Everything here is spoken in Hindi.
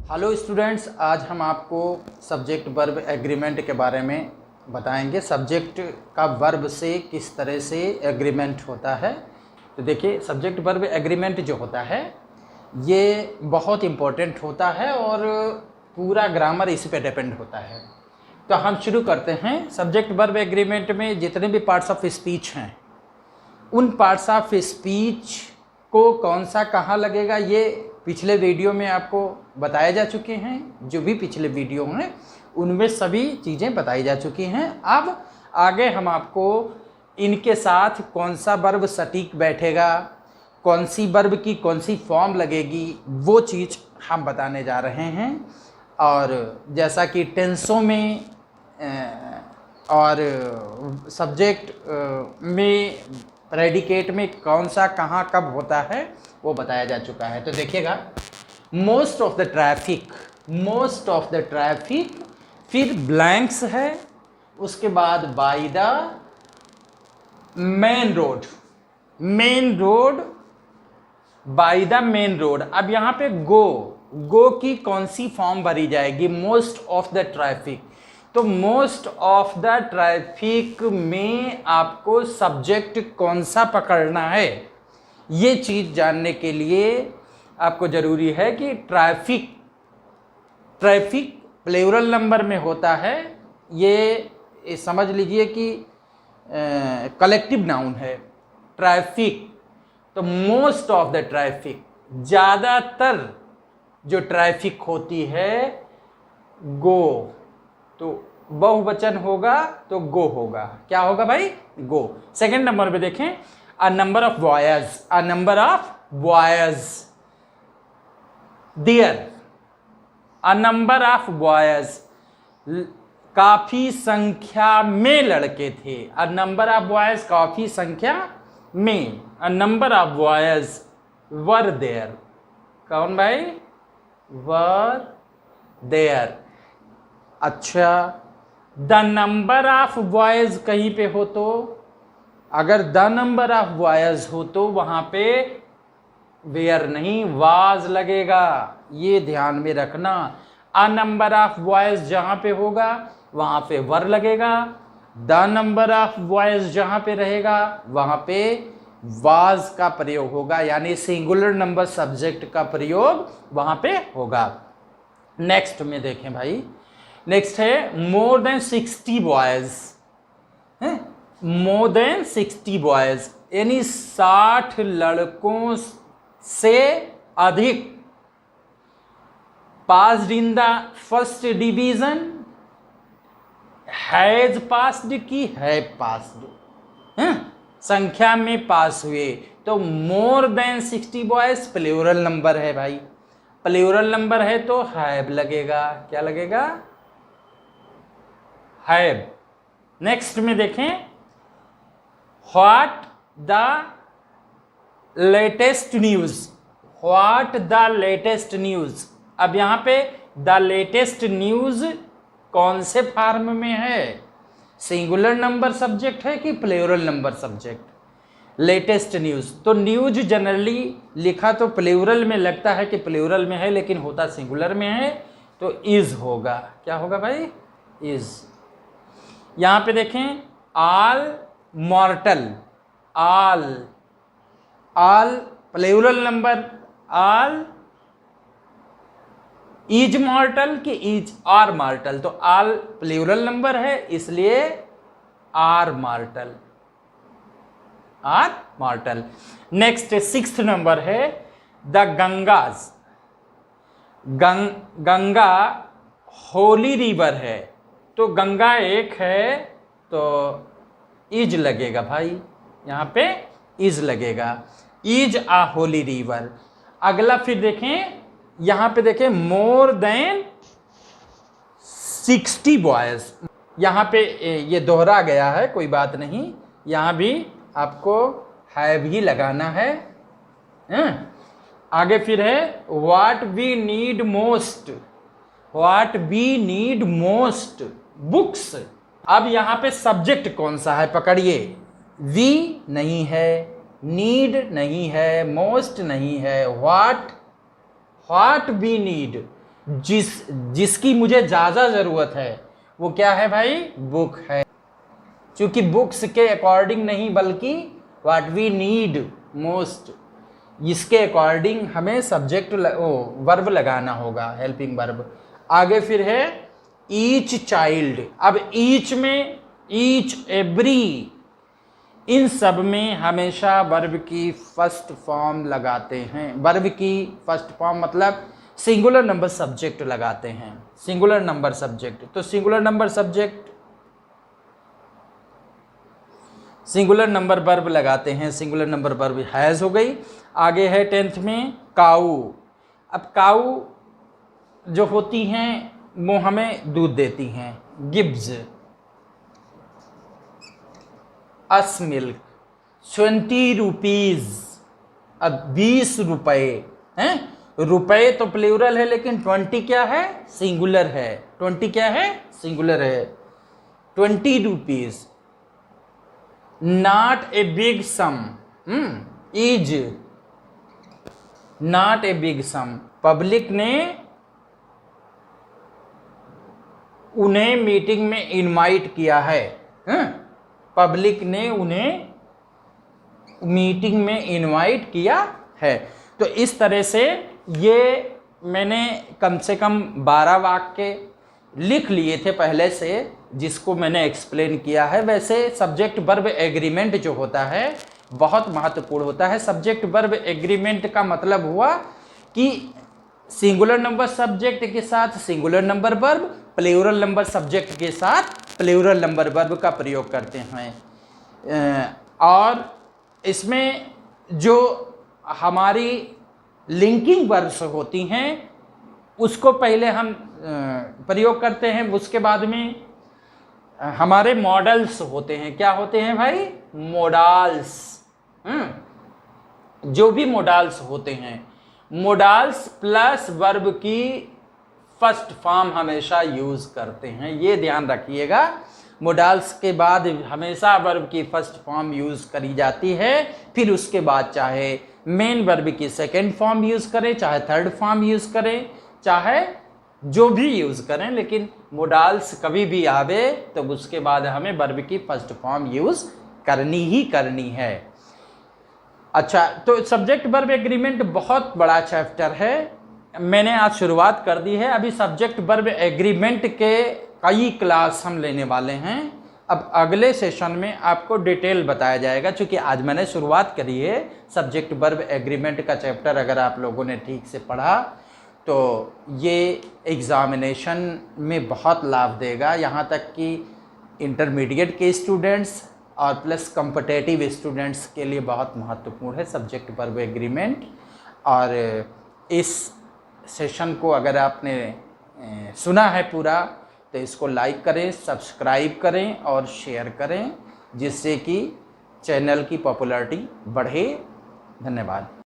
हेलो स्टूडेंट्स, आज हम आपको सब्जेक्ट वर्ब एग्रीमेंट के बारे में बताएंगे। सब्जेक्ट का वर्ब से किस तरह से एग्रीमेंट होता है। तो देखिए, सब्जेक्ट वर्ब एग्रीमेंट जो होता है ये बहुत इम्पोर्टेंट होता है और पूरा ग्रामर इसी पे डिपेंड होता है। तो हम शुरू करते हैं। सब्जेक्ट वर्ब एग्रीमेंट में जितने भी पार्ट्स ऑफ स्पीच हैं, उन पार्ट्स ऑफ स्पीच को कौन सा कहाँ लगेगा ये पिछले वीडियो में आपको बताए जा चुके हैं। जो भी पिछले वीडियो हैं उनमें सभी चीज़ें बताई जा चुकी हैं। अब आगे हम आपको इनके साथ कौन सा वर्ब सटीक बैठेगा, कौन सी वर्ब की कौन सी फॉर्म लगेगी, वो चीज़ हम बताने जा रहे हैं। और जैसा कि टेंसों में और सब्जेक्ट में, प्रेडिकेट में कौन सा कहाँ कब होता है वो बताया जा चुका है। तो देखिएगा, मोस्ट ऑफ द ट्रैफिक, फिर ब्लैंक्स है, उसके बाद by the main road, by the main road. अब यहाँ पे गो की कौन सी फॉर्म भरी जाएगी? Most of the traffic. तो मोस्ट ऑफ द ट्रैफिक में आपको सब्जेक्ट कौन सा पकड़ना है, ये चीज़ जानने के लिए आपको ज़रूरी है कि ट्रैफिक प्लूरल नंबर में होता है। ये समझ लीजिए कि कलेक्टिव नाउन है ट्रैफिक। तो मोस्ट ऑफ द ट्रैफिक, ज़्यादातर जो ट्रैफिक होती है गो, तो बहुवचन होगा तो गो होगा। क्या होगा भाई? गो। सेकंड नंबर पे देखें, a number of boys, dear, a number of boys, काफी संख्या में लड़के थे। a number of boys, काफी संख्या में, a number of boys were there। कौन भाई? were there। अच्छा, the number of boys कहीं पे हो तो, अगर द नंबर ऑफ बॉयज हो तो वहां पे वेयर नहीं, वाज लगेगा। ये ध्यान में रखना। अ नंबर ऑफ बॉयज जहां पे होगा वहां पे वर लगेगा। द नंबर ऑफ बॉयज जहां पे रहेगा वहां पे वाज का प्रयोग होगा, यानी सिंगुलर नंबर सब्जेक्ट का प्रयोग वहां पे होगा। नेक्स्ट में देखें भाई, नेक्स्ट है more than 60 boys. More than 60 boys, यानी 60 लड़कों से अधिक। Passed in the first division, has passed की है पास्ड, संख्या में पास हुए। तो more than 60 boys plural number है भाई। प्लूरल नंबर है तो हैव लगेगा। क्या लगेगा? हैव। नेक्स्ट में देखें, व्हाट द लेटेस्ट न्यूज। अब यहां पे द लेटेस्ट न्यूज कौन से फॉर्म में है? सिंगुलर नंबर सब्जेक्ट है कि plural number subject? Latest news. तो न्यूज जनरली लिखा तो प्लूरल में लगता है कि प्लूरल में है, लेकिन होता सिंगुलर में है, तो इज होगा। क्या होगा भाई? इज। यहां पे देखें, all mortal, all plural number, all is mortal कि इज आर मॉर्टल? तो ऑल प्लूरल नंबर है इसलिए are mortal. Next 6th number है the Ganges. Ganga holy river है, तो गंगा एक है तो इज लगेगा भाई। यहां पे इज लगेगा, इज आ होली रिवर। अगला फिर देखें, यहां पे देखें मोर देन 60 बॉयज। यहां पे ये दोहरा गया है, कोई बात नहीं, यहां भी आपको हैव ही लगाना है। आगे फिर है what we need most books. अब यहां पे सब्जेक्ट कौन सा है पकड़िए। वी नहीं है, नीड नहीं है, मोस्ट नहीं है, व्हाट वी नीड। जिसकी मुझे ज़्यादा ज़रूरत है वो क्या है भाई, बुक है। क्योंकि बुक्स के अकॉर्डिंग नहीं बल्कि व्हाट वी नीड मोस्ट, इसके अकॉर्डिंग हमें सब्जेक्ट वर्ब लगाना होगा, हेल्पिंग वर्ब। आगे फिर है ईच चाइल्ड। अब ईच में ईच, एवरी, इन सब में हमेशा वर्ब की फर्स्ट फॉर्म लगाते हैं। वर्ब की फर्स्ट फॉर्म मतलब सिंगुलर नंबर सब्जेक्ट लगाते हैं, सिंगुलर नंबर सब्जेक्ट। तो singular number subject, singular number verb लगाते हैं, सिंगुलर नंबर वर्ब हैज़ हो गई। आगे है 10th में काऊ। अब काऊ जो होती हैं वो हमें दूध देती हैं, गिव्स अस मिल्क। 20 रुपीज़, अब 20 रुपये हैं। रुपये तो प्लूरल है लेकिन 20 क्या है, सिंगुलर है। 20 क्या है, सिंगुलर है। 20 rupees. Not a big sum, is not a big sum. Public ने उन्हें मीटिंग में इनवाइट किया है, पब्लिक ने उन्हें मीटिंग में इनवाइट किया है। तो इस तरह से ये मैंने कम से कम 12 वाक्य लिख लिए थे पहले से, जिसको मैंने एक्सप्लेन किया है। वैसे सब्जेक्ट वर्ब एग्रीमेंट जो होता है बहुत महत्वपूर्ण होता है। सब्जेक्ट वर्ब एग्रीमेंट का मतलब हुआ कि सिंगुलर नंबर सब्जेक्ट के साथ singular number verb, plural number subject के साथ प्लूरल नंबर वर्ब का प्रयोग करते हैं। और इसमें जो हमारी लिंकिंग वर्ब्स होती हैं उसको पहले हम प्रयोग करते हैं, उसके बाद में हमारे मॉडल्स होते हैं। क्या होते हैं भाई, मोडाल्स। जो भी मोडाल्स होते हैं, मोडाल्स प्लस वर्ब की फर्स्ट फॉर्म हमेशा यूज करते हैं, ये ध्यान रखिएगा। मोडाल्स के बाद हमेशा वर्ब की फर्स्ट फॉर्म यूज करी जाती है। फिर उसके बाद चाहे मेन वर्ब की सेकंड फॉर्म यूज करें, चाहे थर्ड फॉर्म यूज करें, चाहे जो भी यूज करें, लेकिन मोडाल्स कभी भी आवे तो उसके बाद हमें वर्ब की फर्स्ट फॉर्म यूज करनी ही करनी है। अच्छा, तो सब्जेक्ट वर्ब एग्रीमेंट बहुत बड़ा चैप्टर है, मैंने आज शुरुआत कर दी है। अभी सब्जेक्ट वर्ब एग्रीमेंट के कई क्लास हम लेने वाले हैं। अब अगले सेशन में आपको डिटेल बताया जाएगा, क्योंकि आज मैंने शुरुआत करी है। सब्जेक्ट वर्ब एग्रीमेंट का चैप्टर अगर आप लोगों ने ठीक से पढ़ा तो ये एग्ज़ामिनेशन में बहुत लाभ देगा, यहाँ तक कि इंटरमीडिएट के स्टूडेंट्स और प्लस कॉम्पिटिटिव स्टूडेंट्स के लिए बहुत महत्वपूर्ण है सब्जेक्ट वर्ब एग्रीमेंट। और इस सेशन को अगर आपने सुना है पूरा तो इसको लाइक करें, सब्सक्राइब करें और शेयर करें, जिससे कि चैनल की पॉपुलैरिटी बढ़े। धन्यवाद।